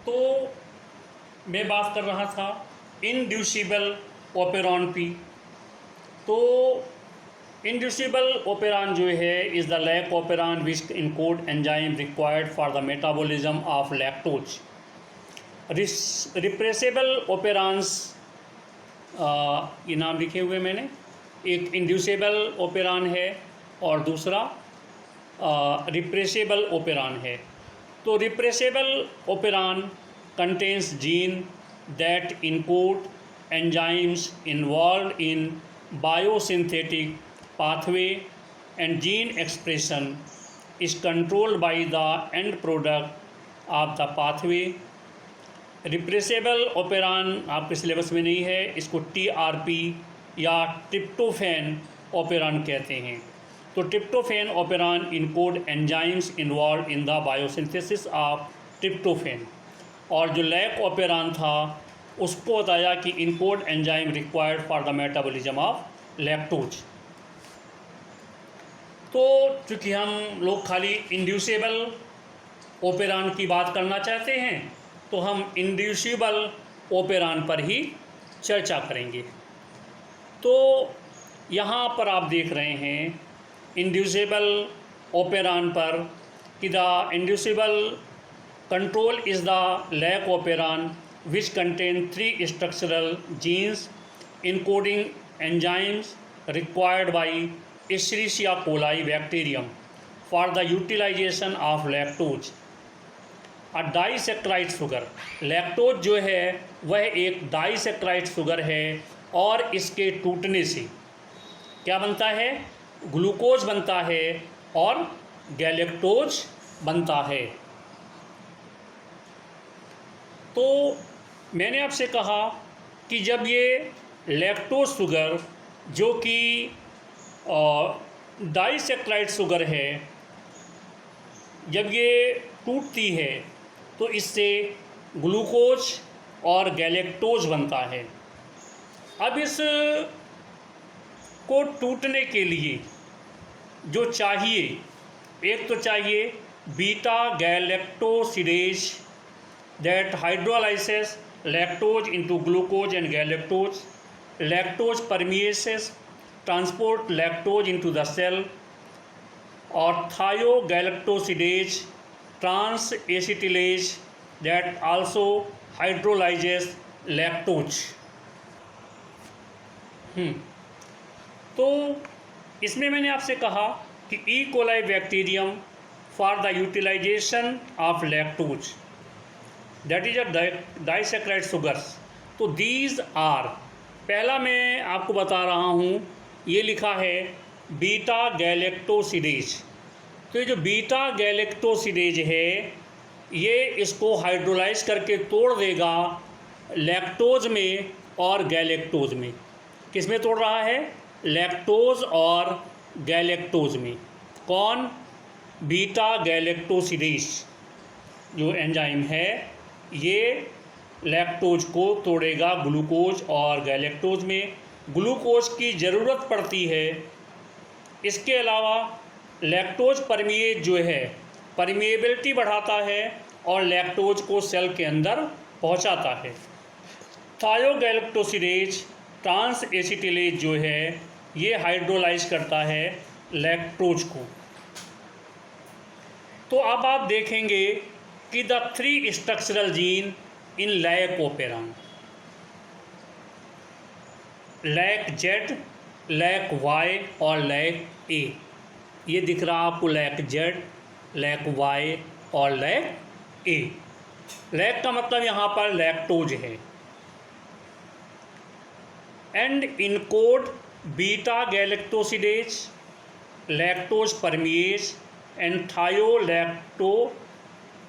तो मैं बात कर रहा था इंड्यूसिबल ऑपेरॉन की। तो इंड्यूसिबल ऑपेरॉन जो है is the lac operon which encode enzyme required for the metabolism of lactose. Repressible operons, ये नाम लिखे हुए मैंने, एक इंड्यूसेबल ऑपेरॉन है और दूसरा रिप्रेसेबल ऑपेरॉन है। तो repressible operon contains gene that encode enzymes involve in biosynthetic pathway and gene expression is controlled by the end product of the pathway. Repressible operon आपके सिलेबस में नहीं है, इसको TRP या ट्रिप्टोफैन ऑपेरॉन कहते हैं। तो tryptophan operon encode enzymes involve in the biosynthesis of tryptophan. और जो लैक ऑपेरॉन था उसको बताया कि encode enzyme required for the metabolism of lactose. तो चूँकि हम लोग खाली इंड्यूसेबल ऑपेरॉन की बात करना चाहते हैं तो हम इंड्यूसिबल ऑपेरॉन पर ही चर्चा करेंगे। तो यहाँ पर आप देख रहे हैं इंड्यूसेबल ऑपेरॉन पर कि the inducible control is the lac operon which contain 3 structural genes encoding enzymes required by Escherichia coli bacterium for the utilization of lactose, a disaccharide sugar। Lactose जो है वह एक डाइसैक्राइड शुगर है और इसके टूटने से क्या बनता है? ग्लूकोज बनता है और गैलेक्टोज बनता है। तो मैंने आपसे कहा कि जब ये लैक्टोज शुगर जो कि डाइसैक्राइड शुगर है, जब ये टूटती है तो इससे ग्लूकोज और गैलेक्टोज बनता है। अब इस को टूटने के लिए जो चाहिए, एक तो चाहिए beta galactosidase that hydrolyses lactose into glucose and galactose, lactose permeases transport lactose into the cell, और thiogalactoside transacetylase that also hydrolyses lactose. तो इसमें मैंने आपसे कहा कि E coli bacterium for the utilisation of lactose that is a disaccharide sugars. तो these are, पहला मैं आपको बता रहा हूँ, ये लिखा है बीटा गैलेक्टोसिडेज। तो ये जो बीटा गैलेक्टोसिडेज है ये इसको हाइड्रोलाइज करके तोड़ देगा लैक्टोज में और गैलेक्टोज में। किस में तोड़ रहा है? लैक्टोज और गैलेक्टोज में। कौन? बीटा गैलेक्टोसिडेज जो एंजाइम है ये लैक्टोज को तोड़ेगा ग्लूकोज और गैलेक्टोज में। ग्लूकोज की ज़रूरत पड़ती है। इसके अलावा लैक्टोज परमिएज जो है परमिएबिलिटी बढ़ाता है और लैक्टोज को सेल के अंदर पहुंचाता है। थायोगैलेक्टोसिडेज ट्रांस एसिटिलेज जो है ये हाइड्रोलाइज करता है लैक्टोज को। तो अब आप देखेंगे कि the 3 structural gene in lac operon, lac Z, lac Y और लैक ए, ये दिख रहा आपको लैक जेड, लैक वाई और लैक ए। लैक का मतलब यहाँ पर लैक्टोज है। And encode beta galactosidase, lactose permease and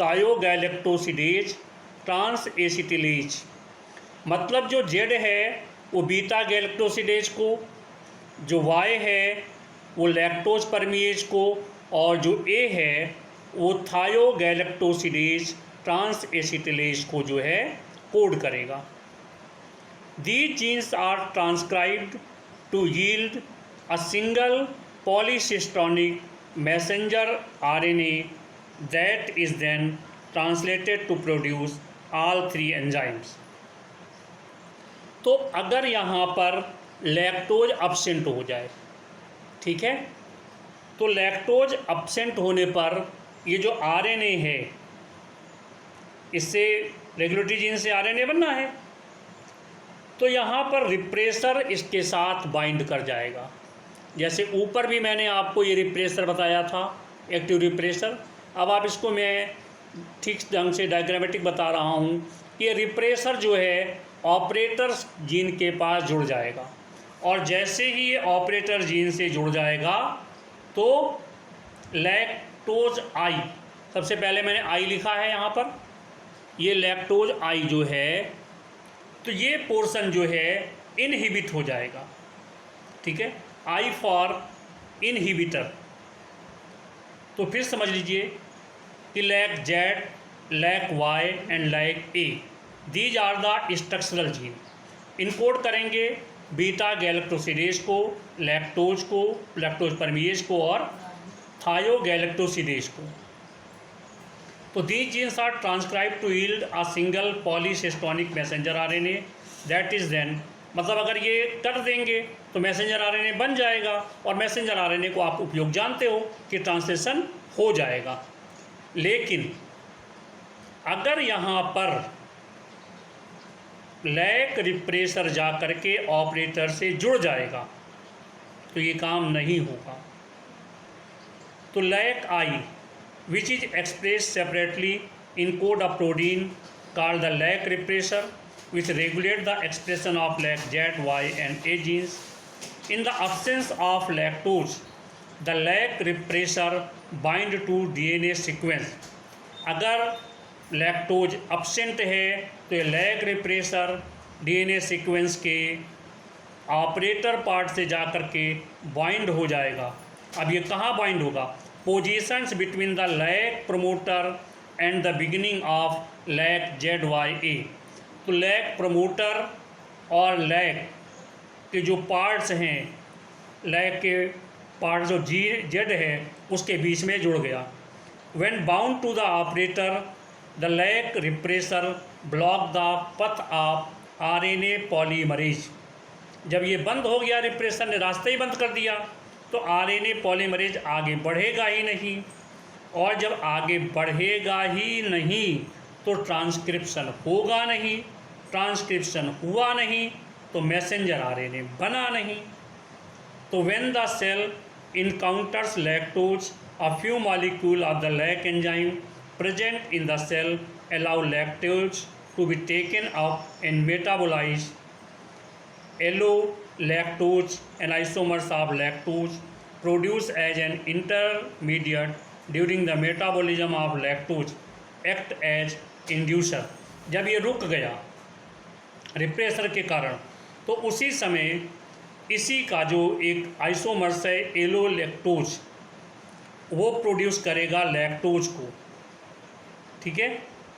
thiogalactoside transacetylase. मतलब जो जेड है वो बीटा गैलेक्टोसिडेज को, जो वाई है वो लैक्टोज परमिएज को, और जो ए है वो थायोगैलेक्टोसिडेज ट्रांस एसिटिलेज को जो है कोड करेगा। These genes are transcribed to yield a single polycystonic messenger RNA that is then translated to produce all three enzymes. तो अगर यहाँ पर लैक्टोज अब्सेंट हो जाए, ठीक है, तो लैक्टोज अब्सेंट होने पर ये जो आरएनए है, इससे रेगुलेटरी जीन से आरएनए बनना है, तो यहाँ पर रिप्रेसर इसके साथ बाइंड कर जाएगा। जैसे ऊपर भी मैंने आपको ये रिप्रेसर बताया था, एक्टिव रिप्रेसर। अब आप इसको मैं ठीक ढंग से डायग्रामेटिक बता रहा हूँ कि ये रिप्रेसर जो है ऑपरेटर जीन के पास जुड़ जाएगा, और जैसे ही ये ऑपरेटर जीन से जुड़ जाएगा तो लैक्टोज आई, सबसे पहले मैंने आई लिखा है यहाँ पर, ये लैक्टोज आई जो है, तो ये पोर्शन जो है इनहिबिट हो जाएगा, ठीक है, आई फॉर इनहिबिटर। तो फिर समझ लीजिए कि lac Z, lac Y and lac A, these are the structural gene. Encode करेंगे बीटा गैलेक्टोसिडेज को, लैक्टोज को, लैक्टोज परमिएज को और थायोगैलेक्टोसिडेज को। तो these genes are transcribed to yield a single polycystonic messenger RNA that is then, मतलब अगर ये कर देंगे तो मैसेंजर आरएनए बन जाएगा, और मैसेंजर आरएनए को आप उपयोग जानते हो कि ट्रांसलेशन हो जाएगा। लेकिन अगर यहाँ पर लैक रिप्रेसर जा करके ऑपरेटर से जुड़ जाएगा तो ये काम नहीं होगा। तो lac I which is expressed separately in code of protein called the LAC repressor, which regulate the expression of LAC Z, Y and A genes. In the absence of lactose, the LAC repressor bind to DNA sequence. अगर lactose absent है तो ये LAC repressor DNA sequence के operator part से जा कर के bind हो जाएगा। अब ये कहाँ बाइंड होगा? Positions between the LAC promoter and the beginning of LAC ZYA. तो LAC promoter और LAC के जो पार्ट्स हैं, LAC के पार्ट जो Z है उसके बीच में जुड़ गया। When bound to the operator, the LAC repressor block the path of RNA polymerase. जब ये बंद हो गया, रिप्रेसर ने रास्ता ही बंद कर दिया, तो आरएनए पॉलीमरेज आगे बढ़ेगा ही नहीं, और जब आगे बढ़ेगा ही नहीं तो ट्रांसक्रिप्शन होगा नहीं, ट्रांसक्रिप्शन हुआ नहीं तो मैसेंजर आरएनए बना नहीं। तो when the cell encounters lactose, a few molecule of the lac enzyme present in the cell allow lactose to be taken up and metabolize. Lactose and isomers of lactose produced as an intermediate during the metabolism of lactose act as inducer. जब ये रुक गया repressor के कारण तो उसी समय इसी का जो एक आइसोमर्स है एलो लैक्टोज, वो प्रोड्यूस करेगा लैक्टोज को, ठीक है,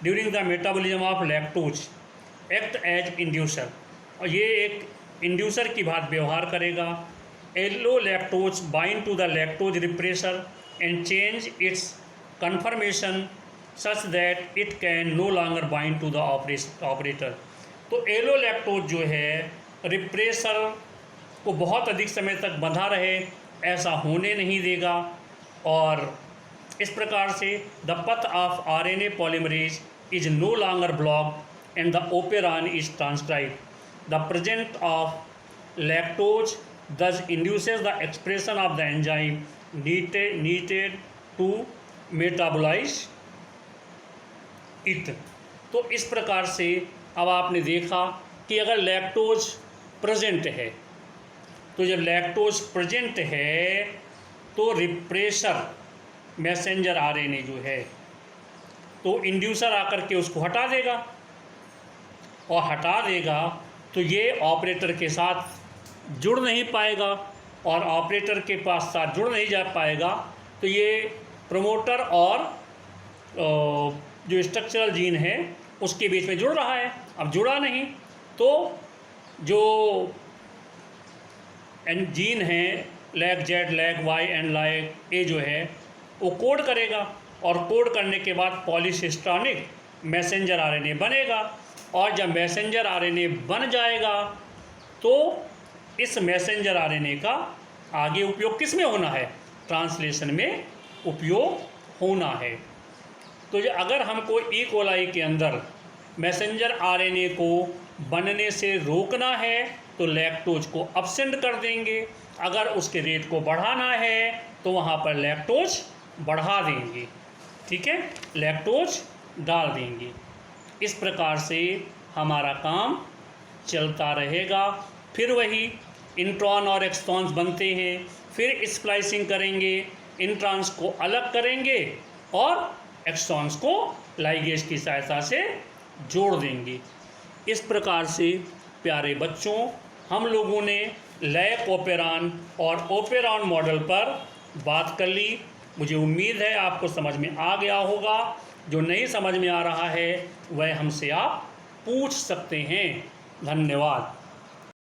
during the metabolism of lactose act as inducer, और ये एक इंड्यूसर की बात व्यवहार करेगा। Allolactose bind to the lactose repressor and change its conformation such that it can no longer bind to the operator. तो एलो लैक्टोज जो है रिप्रेसर को बहुत अधिक समय तक बंधा रहे ऐसा होने नहीं देगा, और इस प्रकार से the path of RNA polymerase is no longer block and the operon is transcribed. The presence of lactose thus induces the expression of the enzyme needed to metabolize it. तो इस प्रकार से अब आपने देखा कि अगर लैक्टोज प्रेजेंट है, तो जब लैक्टोज प्रेजेंट है तो रिप्रेसर मैसेंजर आरएनए जो है तो इंड्यूसर आकर के उसको हटा देगा, और हटा देगा तो ये ऑपरेटर के साथ जुड़ नहीं पाएगा, और ऑपरेटर के पास साथ जुड़ नहीं जा पाएगा तो ये प्रमोटर और जो स्ट्रक्चरल जीन है उसके बीच में जुड़ रहा है। अब जुड़ा नहीं तो जो जीन है lac Z, lac Y and lac A जो है वो कोड करेगा, और कोड करने के बाद पॉलीसिस्टोनिक मैसेंजर आरएनए बनेगा। और जब मैसेंजर आरएनए बन जाएगा तो इस मैसेंजर आरएनए का आगे उपयोग किस में होना है? ट्रांसलेशन में उपयोग होना है। तो जो अगर हमको ई कोलाई के अंदर मैसेंजर आरएनए को बनने से रोकना है तो लैक्टोज को अब्सेंट कर देंगे। अगर उसके रेट को बढ़ाना है तो वहाँ पर लैक्टोज बढ़ा देंगे। ठीक है, लैक्टोज डाल देंगे। इस प्रकार से हमारा काम चलता रहेगा। फिर वही इंट्रॉन और एक्सॉन्स बनते हैं, फिर स्प्लाइसिंग करेंगे, इंट्रॉन्स को अलग करेंगे और एक्सॉन्स को लाइगेज की सहायता से जोड़ देंगे। इस प्रकार से प्यारे बच्चों, हम लोगों ने लैक ओपेरॉन और ओपेरॉन मॉडल पर बात कर ली। मुझे उम्मीद है आपको समझ में आ गया होगा। जो नहीं समझ में आ रहा है वह हमसे आप पूछ सकते हैं। धन्यवाद।